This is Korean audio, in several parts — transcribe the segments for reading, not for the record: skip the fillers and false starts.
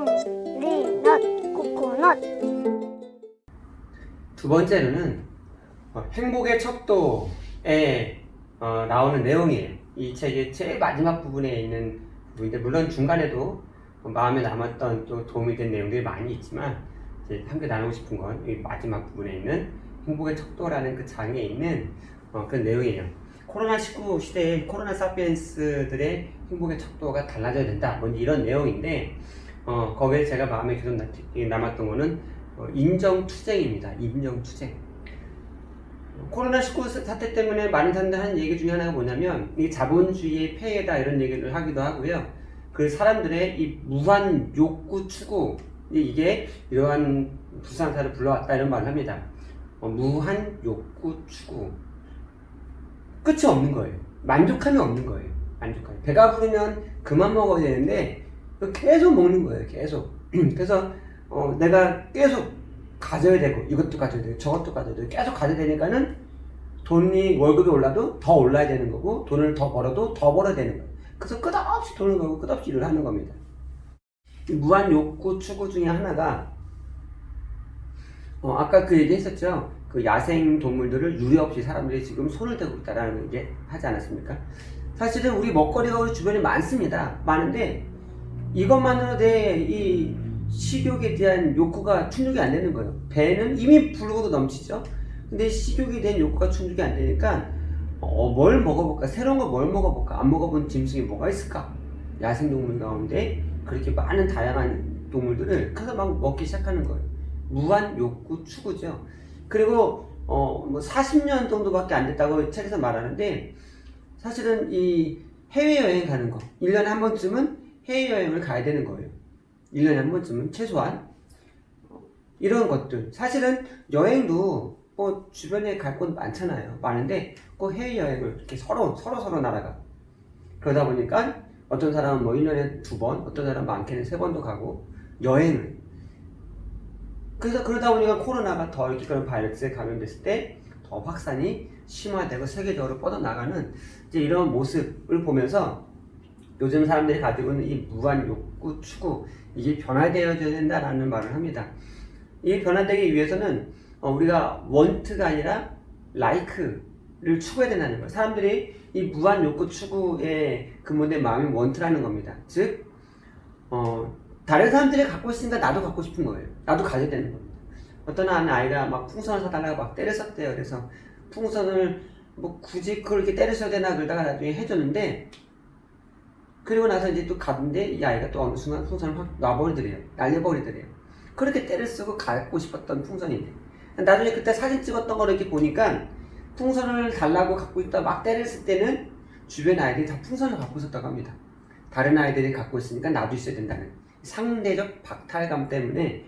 리넛 코코넛. 두 번째로는 행복의 척도에 나오는 내용이에요. 이 책의 제일 마지막 부분에 있는 부분인데, 물론 중간에도 마음에 남았던 또 도움이 된 내용들이 많이 있지만, 이제 함께 나누고 싶은 건 이 마지막 부분에 있는 행복의 척도라는 그 장에 있는 그런 내용이에요. 코로나19 시대에 코로나 사피엔스들의 행복의 척도가 달라져야 된다, 뭐 이런 내용인데, 거기에 제가 마음에 계속 남았던 거는 인정투쟁입니다. 인정투쟁. 코로나19 사태 때문에 많은 사람들 하는 얘기 중에 하나가 뭐냐면, 이 자본주의의 폐해다, 이런 얘기를 하기도 하고요. 그 사람들의 이 무한 욕구 추구, 이게 이러한 불상사를 불러왔다, 이런 말을 합니다. 무한 욕구 추구. 끝이 없는 거예요. 만족함이 없는 거예요. 만족함이. 배가 부르면 그만 먹어야 되는데 계속 먹는 거예요. 계속. 그래서 내가 계속 가져야 되고, 이것도 가져야 되고, 저것도 가져야 되고, 계속 가져야 되니까는 돈이, 월급이 올라도 더 올라야 되는 거고, 돈을 더 벌어도 더 벌어야 되는 거예요. 그래서 끝없이 돈을 벌고 끝없이 일을 하는 겁니다. 이 무한 욕구 추구 중에 하나가, 아까 그 얘기 했었죠. 그 야생 동물들을 유례 없이 사람들이 지금 손을 대고 있다라는 얘기 하지 않았습니까? 사실은 우리 먹거리가 우리 주변에 많습니다. 많은데 이것만으로 내 이 식욕에 대한 욕구가 충족이 안 되는 거예요. 배는 이미 부르고도 넘치죠. 근데 식욕에 대한 욕구가 충족이 안 되니까 뭘 먹어볼까? 새로운 거 뭘 먹어볼까? 안 먹어본 짐승이 뭐가 있을까? 야생동물 가운데 그렇게 많은 다양한 동물들을 그래서 막 먹기 시작하는 거예요. 무한 욕구 추구죠. 그리고 뭐 40년 정도밖에 안 됐다고 책에서 말하는데, 사실은 이 해외여행 가는 거 1년에 한 번쯤은 해외여행을 가야 되는 거예요. 1년에 한 번쯤은 최소한. 이런 것들, 사실은 여행도 뭐 주변에 갈 곳 많잖아요. 많은데 꼭 해외여행을 이렇게 서로 나라가, 그러다 보니까 어떤 사람은 뭐 1년에 2번, 어떤 사람은 많게는 3번도 가고 여행을. 그래서 그러다 보니까 코로나가 더 이렇게 그런 바이러스에 감염됐을 때 더 확산이 심화되고 세계적으로 뻗어나가는 이제 이런 모습을 보면서, 요즘 사람들이 가지고 있는 이 무한 욕구 추구, 이게 변화되어져야 된다라는 말을 합니다. 이 변화되기 위해서는 우리가 want가 아니라 like를 추구해야 된다는 거예요. 사람들이 이 무한 욕구 추구에 근본된 마음이 want라는 겁니다. 즉 다른 사람들이 갖고 있으니까 나도 갖고 싶은 거예요. 나도 가져야 되는 겁니다. 어떤 한 아이가 막 풍선을 사달라고 막 때렸었대요. 그래서 풍선을 뭐 굳이 그걸 이렇게 때렸어야 되나 그러다가 나중에 해줬는데, 그리고 나서 이제 또 갔는데 이 아이가 또 어느 순간 풍선을 확 놔버리더래요. 날려버리더래요. 그렇게 때를 쓰고 갖고 싶었던 풍선인데, 나중에 그때 사진 찍었던 걸 이렇게 보니까 풍선을 달라고 갖고 있다 막 때렸을 때는 주변 아이들이 다 풍선을 갖고 있었다고 합니다. 다른 아이들이 갖고 있으니까 나도 있어야 된다는 상대적 박탈감 때문에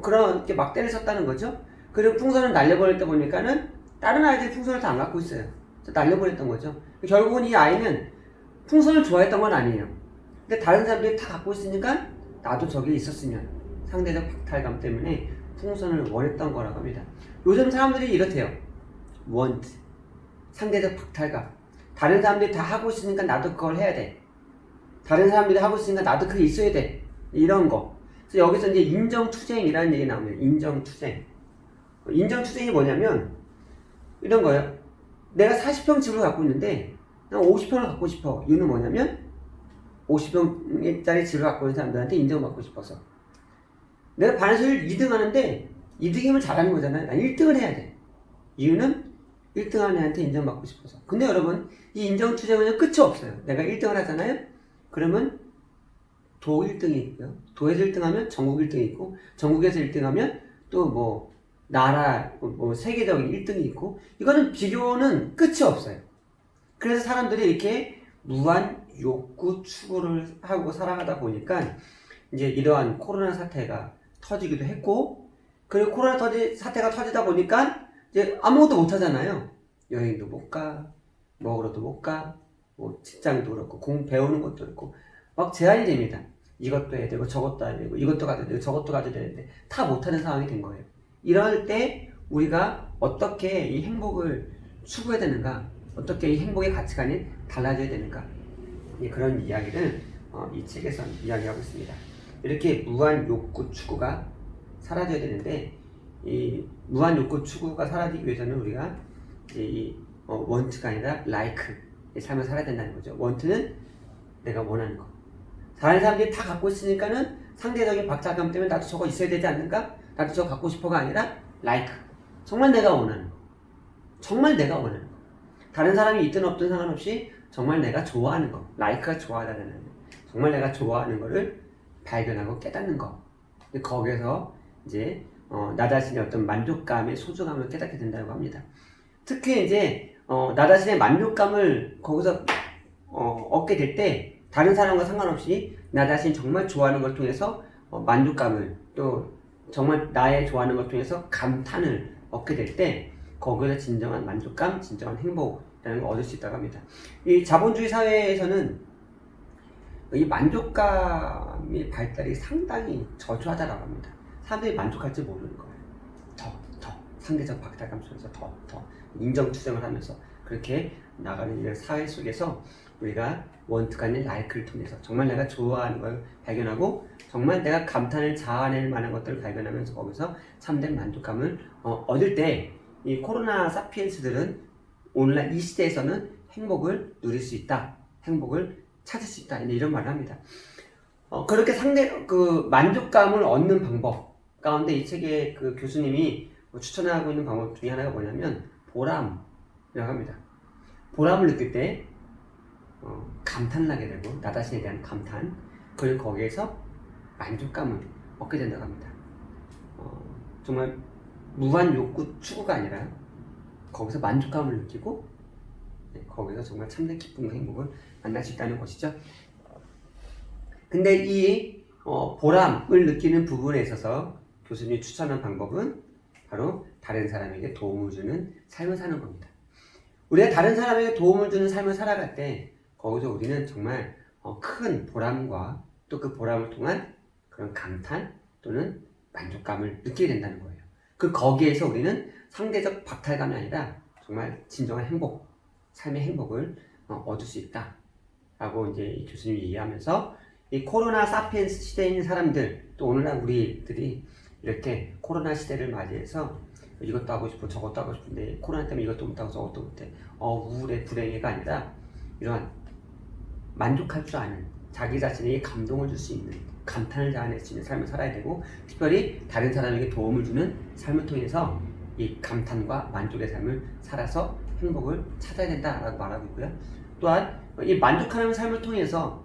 그렇게 막 때렸었다는 거죠. 그리고 풍선을 날려버릴 때 보니까는 다른 아이들이 풍선을 다 안 갖고 있어요. 날려버렸던 거죠. 결국은 이 아이는 풍선을 좋아했던 건 아니에요. 근데 다른 사람들이 다 갖고 있으니까 나도 저기 있었으면, 상대적 박탈감 때문에 풍선을 원했던 거라고 합니다. 요즘 사람들이 이렇대요. want, 상대적 박탈감. 다른 사람들이 다 하고 있으니까 나도 그걸 해야 돼. 다른 사람들이 하고 있으니까 나도 그게 있어야 돼. 이런 거. 그래서 여기서 이제 인정투쟁이라는 얘기 나옵니다. 인정투쟁. 인정투쟁이 뭐냐면 이런 거예요. 내가 40평 집을 갖고 있는데 난 50평을 갖고 싶어. 이유는 뭐냐면 50평짜리 집을 갖고 있는 사람들한테 인정받고 싶어서. 내가 반에서 2등 하는데 2등이면 잘하는 거잖아요. 난 1등을 해야 돼. 이유는 1등 하는 애한테 인정받고 싶어서. 근데 여러분, 이 인정투쟁은 끝이 없어요. 내가 1등을 하잖아요. 그러면 도 1등이 있고요. 도에서 1등하면 전국 1등이 있고, 전국에서 1등하면 또 뭐 나라, 뭐 세계적인 1등이 있고, 이거는 비교는 끝이 없어요. 그래서 사람들이 이렇게 무한 욕구 추구를 하고 살아가다 보니까 이제 이러한 코로나 사태가 터지기도 했고, 그리고 코로나 사태가 터지다 보니까 이제 아무것도 못 하잖아요. 여행도 못 가, 먹으러도 못 가, 뭐 직장도 그렇고, 배우는 것도 그렇고, 막 제한이 됩니다. 이것도 해야 되고, 저것도 해야 되고, 이것도 가져야 되고, 저것도 가져야 되는데, 다 못하는 상황이 된 거예요. 이럴 때 우리가 어떻게 이 행복을 추구해야 되는가, 어떻게 이 행복의 가치관이 달라져야 되는가, 그런 이야기를 이 책에서 이야기하고 있습니다. 이렇게 무한 욕구 추구가 사라져야 되는데, 이 무한 욕구 추구가 사라지기 위해서는 우리가 이 원트가 아니라 라이크의 삶을 살아야 된다는 거죠. 원트는 내가 원하는 거. 다른 사람들이 다 갖고 있으니까는 상대적인 박탈감 때문에 나도 저거 있어야 되지 않는가? 나도 저거 갖고 싶어가 아니라 라이크. 정말 내가 원하는 거. 정말 내가 원하는 거. 다른 사람이 있든 없든 상관없이 정말 내가 좋아하는 거. 라이크가 좋아하다는 거. 정말 내가 좋아하는 거를 발견하고 깨닫는 거. 근데 거기에서 이제 나 자신의 어떤 만족감의 소중함을 깨닫게 된다고 합니다. 특히 이제 나 자신의 만족감을 거기서 얻게 될 때 다른 사람과 상관없이 나 자신 정말 좋아하는 걸 통해서 만족감을, 또 정말 나의 좋아하는 걸 통해서 감탄을 얻게 될 때 거기서 진정한 만족감, 진정한 행복이라는 걸 얻을 수 있다고 합니다. 이 자본주의 사회에서는 이 만족감의 발달이 상당히 저조하다라고 합니다. 사람들이 만족할지 모르는 거예요. 더 상대적 박탈감 속에서 더 인정투쟁을 하면서 그렇게 나가는 이 사회 속에서 우리가 원트가 아닌 라이크를 통해서 정말 내가 좋아하는 걸 발견하고 정말 내가 감탄을 자아낼 만한 것들을 발견하면서 거기서 참된 만족감을 얻을 때 이 코로나 사피엔스들은 오늘날 이 시대에서는 행복을 누릴 수 있다, 행복을 찾을 수 있다, 이런 말을 합니다. 그렇게 만족감을 얻는 방법 가운데 이 책의 그 교수님이 추천하고 있는 방법 중에 하나가 뭐냐면 보람이라고 합니다. 보람을 느낄 때 감탄을 하게 되고 나 자신에 대한 감탄, 그리고 거기에서 만족감을 얻게 된다고 합니다. 정말 무한 욕구 추구가 아니라 거기서 만족감을 느끼고 거기서 정말 참된 기쁨과 행복을 만날 수 있다는 것이죠. 근데 이 보람을 느끼는 부분에 있어서 교수님이 추천한 방법은 바로 다른 사람에게 도움을 주는 삶을 사는 겁니다. 우리가 다른 사람에게 도움을 주는 삶을 살아갈 때 거기서 우리는 정말 큰 보람과 또 그 보람을 통한 그런 감탄 또는 만족감을 느끼게 된다는 거예요. 거기에서 우리는 상대적 박탈감이 아니라 정말 진정한 행복, 삶의 행복을 얻을 수 있다 라고 이제 이 교수님이 이해하면서 이 코로나 사피엔스 시대에 있는 사람들, 또 오늘날 우리들이 이렇게 코로나 시대를 맞이해서 이것도 하고 싶고 저것도 하고 싶은데 코로나 때문에 이것도 못하고 저것도 못해, 우울해, 불행해가 아니라 이러한 만족할 줄 아는, 자기 자신에게 감동을 줄 수 있는, 감탄을 자아낼 수 있는 삶을 살아야 되고, 특별히 다른 사람에게 도움을 주는 삶을 통해서 이 감탄과 만족의 삶을 살아서 행복을 찾아야 된다라고 말하고 있고요. 또한 이 만족하는 삶을 통해서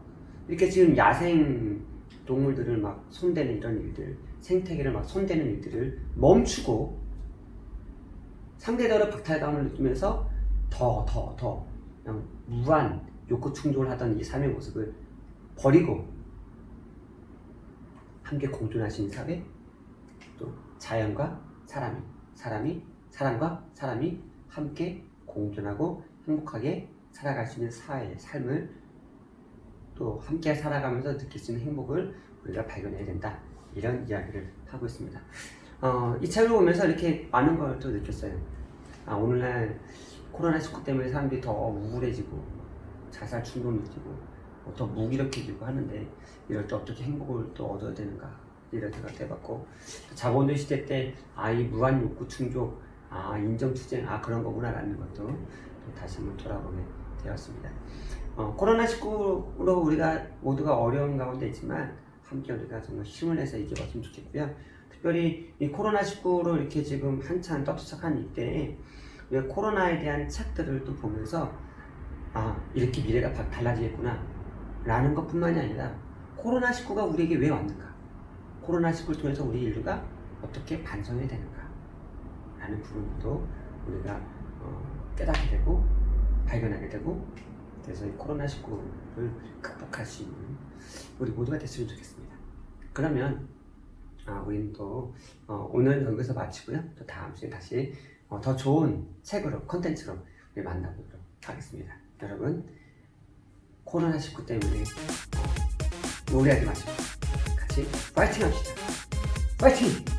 이렇게 지금 야생 동물들을 막 손대는 이런 일들, 생태계를 막 손대는 일들을 멈추고 상대적으로 박탈감을 느끼면서 더 그냥 무한 욕구 충족을 하던 이 삶의 모습을 버리고 함께 공존할 수 있는 사회, 또 자연과 사람과 사람이 함께 공존하고 행복하게 살아갈 수 있는 사회의 삶을 또 함께 살아가면서 느낄 수 있는 행복을 우리가 발견해야 된다, 이런 이야기를 하고 있습니다. 이 책을 보면서 이렇게 많은 걸 또 느꼈어요. 오늘날 코로나19 때문에 사람들이 더 우울해지고 자살 충동 느끼고 더 무기력해지고 하는데 이럴 때 어떻게 행복을 또 얻어야 되는가, 이런 생각도 해봤고, 자본주의 시대 때 이 무한 욕구 충족, 인정투쟁, 그런 거구나 라는 것도 또 다시 한번 돌아보게 되었습니다. 코로나19로 우리가 모두가 어려운 가운데 있지만 함께 우리가 정말 힘을 내서 이겨봤으면 좋겠고요. 특별히 이 코로나19로 이렇게 지금 한참 떠들썩한 이때에 우리가 코로나에 대한 책들을 또 보면서 이렇게 미래가 달라지겠구나 라는 것 뿐만이 아니라 코로나19가 우리에게 왜 왔는가, 코로나19를 통해서 우리 인류가 어떻게 반성해야 되는가 라는 부분도 우리가 깨닫게 되고 발견하게 되고, 그래서 이 코로나19를 극복할 수 있는 우리 모두가 됐으면 좋겠습니다. 그러면 우리는 또 오늘 여기서 마치고요. 또 다음 주에 다시 더 좋은 책으로, 컨텐츠로 우리 만나보도록 하겠습니다. 여러분, 코로나19 때문에 우울해하지 마시고 같이 파이팅 합시다. 파이팅!